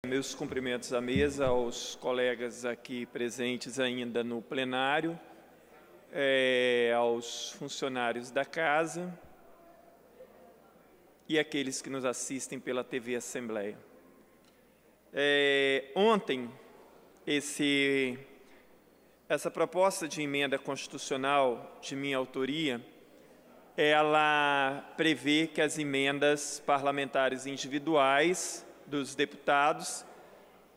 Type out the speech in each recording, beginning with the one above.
Meus cumprimentos à mesa, aos colegas aqui presentes ainda no plenário, aos funcionários da Casa e aqueles que nos assistem pela TV Assembleia. Ontem, essa proposta de emenda constitucional de minha autoria, ela prevê que as emendas parlamentares individuais dos deputados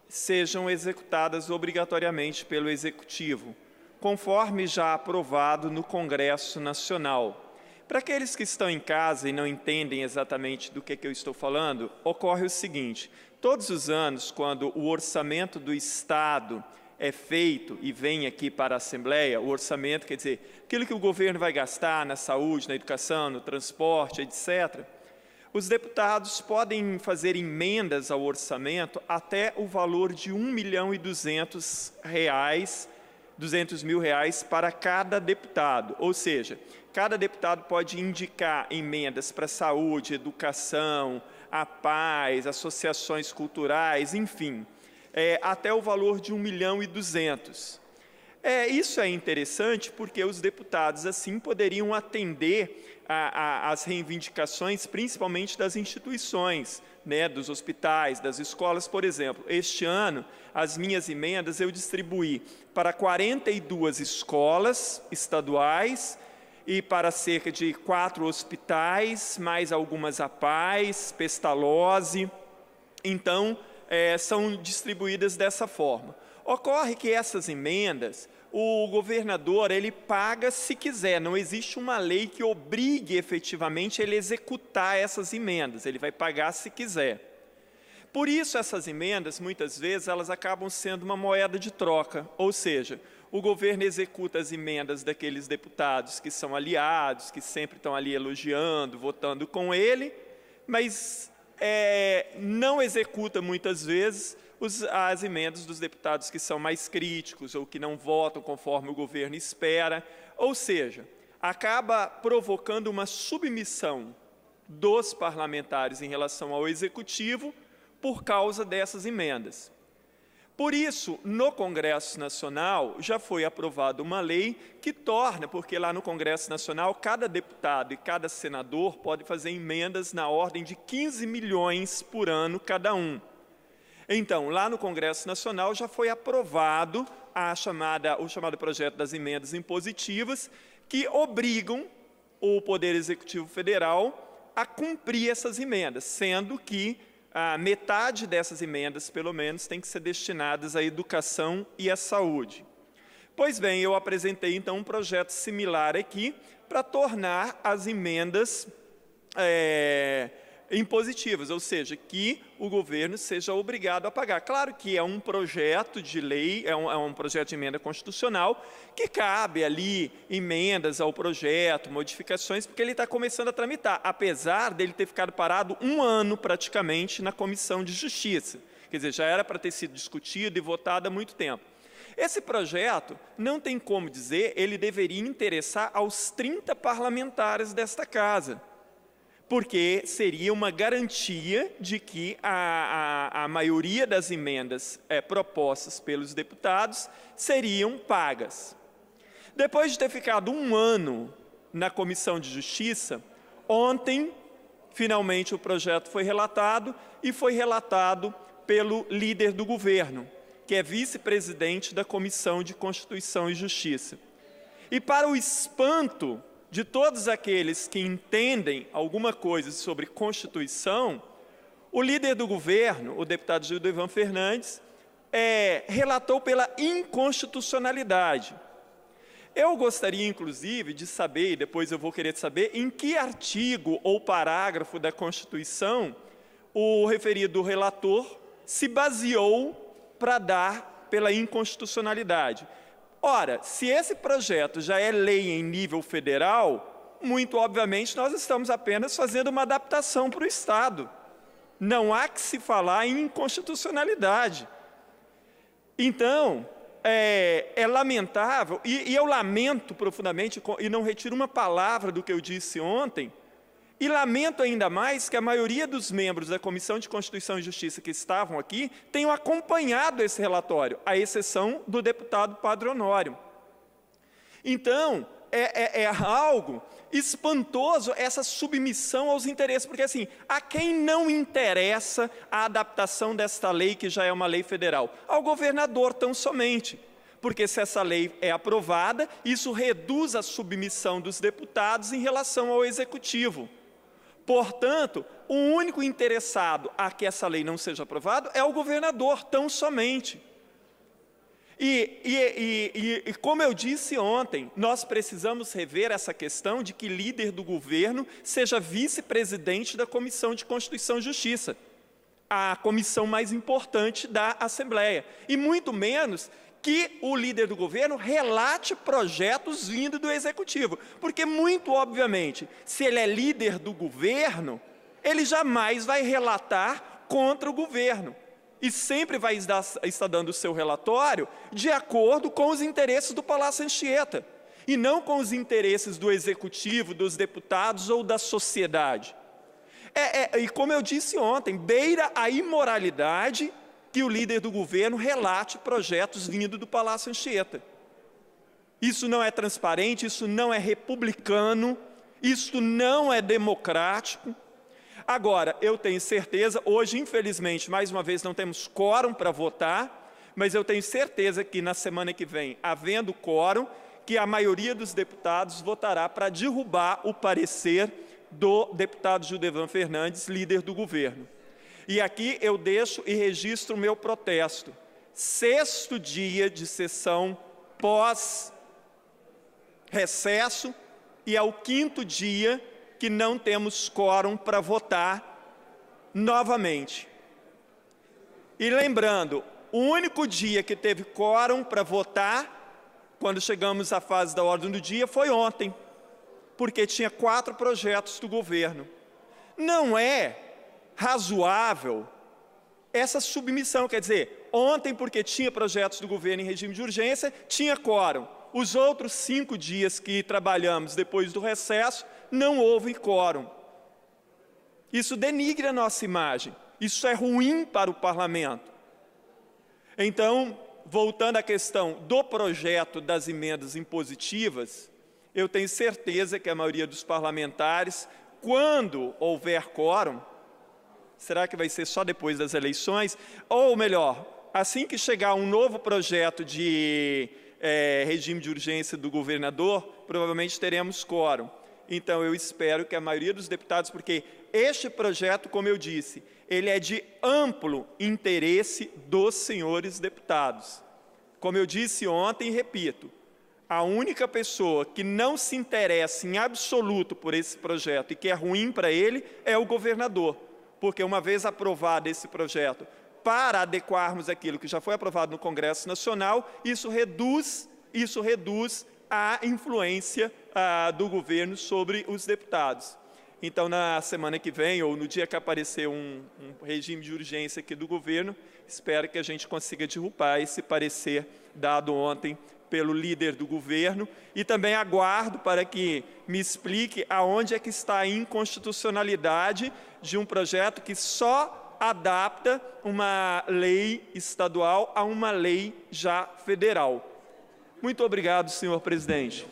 sejam executadas obrigatoriamente pelo Executivo, conforme já aprovado no Congresso Nacional. Para aqueles que estão em casa e não entendem exatamente do que eu estou falando, ocorre o seguinte: todos os anos, quando o orçamento do Estado é feito e vem aqui para a Assembleia, o orçamento quer dizer aquilo que o governo vai gastar na saúde, na educação, no transporte, etc., os deputados podem fazer emendas ao orçamento até o valor de R$ 1.200.000 para cada deputado. Ou seja, cada deputado pode indicar emendas para saúde, educação, a paz, associações culturais, enfim, até o valor de R$ 1.200.000. Isso é interessante porque os deputados, assim, poderiam atender às reivindicações, principalmente das instituições, dos hospitais, das escolas, por exemplo. Este ano, as minhas emendas eu distribuí para 42 escolas estaduais e para cerca de 4 hospitais, mais algumas APAES, Pestalozzi. Então, são distribuídas dessa forma. Ocorre que essas emendas, o governador, ele paga se quiser, não existe uma lei que obrigue efetivamente ele a executar essas emendas, ele vai pagar se quiser. Por isso, essas emendas, muitas vezes, elas acabam sendo uma moeda de troca, ou seja, o governo executa as emendas daqueles deputados que são aliados, que sempre estão ali elogiando, votando com ele, mas não executa muitas vezes as emendas dos deputados que são mais críticos ou que não votam conforme o governo espera, ou seja, acaba provocando uma submissão dos parlamentares em relação ao Executivo por causa dessas emendas. Por isso, no Congresso Nacional, já foi aprovada uma lei que torna, porque lá no Congresso Nacional, cada deputado e cada senador pode fazer emendas na ordem de 15 milhões por ano cada um. Então, lá no Congresso Nacional já foi aprovado o chamado projeto das emendas impositivas, que obrigam o Poder Executivo Federal a cumprir essas emendas, sendo que a metade dessas emendas, pelo menos, tem que ser destinadas à educação e à saúde. Pois bem, eu apresentei, então, um projeto similar aqui para tornar as emendas impositivas, ou seja, que o governo seja obrigado a pagar. Claro que é um projeto de lei, é um projeto de emenda constitucional, que cabe ali emendas ao projeto, modificações, porque ele está começando a tramitar, apesar dele ter ficado parado um ano praticamente na Comissão de Justiça. Quer dizer, já era para ter sido discutido e votado há muito tempo. Esse projeto, não tem como dizer, ele deveria interessar aos 30 parlamentares desta Casa, porque seria uma garantia de que a maioria das emendas propostas pelos deputados seriam pagas. Depois de ter ficado um ano na Comissão de Justiça, ontem, finalmente, o projeto foi relatado, e foi relatado pelo líder do governo, que é vice-presidente da Comissão de Constituição e Justiça. E para o espanto de todos aqueles que entendem alguma coisa sobre Constituição, o líder do governo, o deputado Gildevan Fernandes, relatou pela inconstitucionalidade. Eu gostaria, inclusive, de saber, e depois eu vou querer saber, em que artigo ou parágrafo da Constituição o referido relator se baseou para dar pela inconstitucionalidade. Ora, se esse projeto já é lei em nível federal, muito obviamente nós estamos apenas fazendo uma adaptação para o Estado. Não há que se falar em inconstitucionalidade. Então, é lamentável, e eu lamento profundamente, e não retiro uma palavra do que eu disse ontem, E lamento ainda mais que a maioria dos membros da Comissão de Constituição e Justiça que estavam aqui tenham acompanhado esse relatório, à exceção do deputado Padre Honório. Então, é algo espantoso essa submissão aos interesses, porque assim, a quem não interessa a adaptação desta lei, que já é uma lei federal? Ao governador tão somente. Porque se essa lei é aprovada, isso reduz a submissão dos deputados em relação ao executivo. Portanto, o único interessado a que essa lei não seja aprovada é o governador, tão somente. E como eu disse ontem, nós precisamos rever essa questão de que líder do governo seja vice-presidente da Comissão de Constituição e Justiça, a comissão mais importante da Assembleia, e muito menos que o líder do governo relate projetos vindo do Executivo. Porque, muito obviamente, se ele é líder do governo, ele jamais vai relatar contra o governo. E sempre vai estar dando o seu relatório de acordo com os interesses do Palácio Anchieta, e não com os interesses do Executivo, dos deputados ou da sociedade. E como eu disse ontem, beira a imoralidade que o líder do governo relate projetos vindo do Palácio Anchieta. Isso não é transparente, isso não é republicano, isso não é democrático. Agora, eu tenho certeza, hoje, infelizmente, mais uma vez, não temos quórum para votar, mas eu tenho certeza que na semana que vem, havendo quórum, que a maioria dos deputados votará para derrubar o parecer do deputado Gildevan Fernandes, líder do governo. E aqui eu deixo e registro o meu protesto. 6º dia de sessão pós-recesso e é o 5º dia que não temos quórum para votar novamente. E lembrando, o único dia que teve quórum para votar, quando chegamos à fase da ordem do dia, foi ontem, porque tinha 4 projetos do governo. Não é razoável essa submissão, quer dizer, ontem, porque tinha projetos do governo em regime de urgência, tinha quórum. Os outros 5 dias que trabalhamos depois do recesso, não houve quórum. Isso denigra a nossa imagem, isso é ruim para o parlamento. Então, voltando à questão do projeto das emendas impositivas, eu tenho certeza que a maioria dos parlamentares, quando houver quórum, será que vai ser só depois das eleições? Ou melhor, assim que chegar um novo projeto de regime de urgência do governador, provavelmente teremos quórum. Então, eu espero que a maioria dos deputados, porque este projeto, como eu disse, ele é de amplo interesse dos senhores deputados. Como eu disse ontem e repito, a única pessoa que não se interessa em absoluto por esse projeto e que é ruim para ele é o governador, porque uma vez aprovado esse projeto, para adequarmos aquilo que já foi aprovado no Congresso Nacional, isso reduz a influência do governo sobre os deputados. Então, na semana que vem, ou no dia que aparecer um regime de urgência aqui do governo, espero que a gente consiga derrubar esse parecer dado ontem pelo líder do governo, e também aguardo para que me explique aonde é que está a inconstitucionalidade de um projeto que só adapta uma lei estadual a uma lei já federal. Muito obrigado, senhor presidente.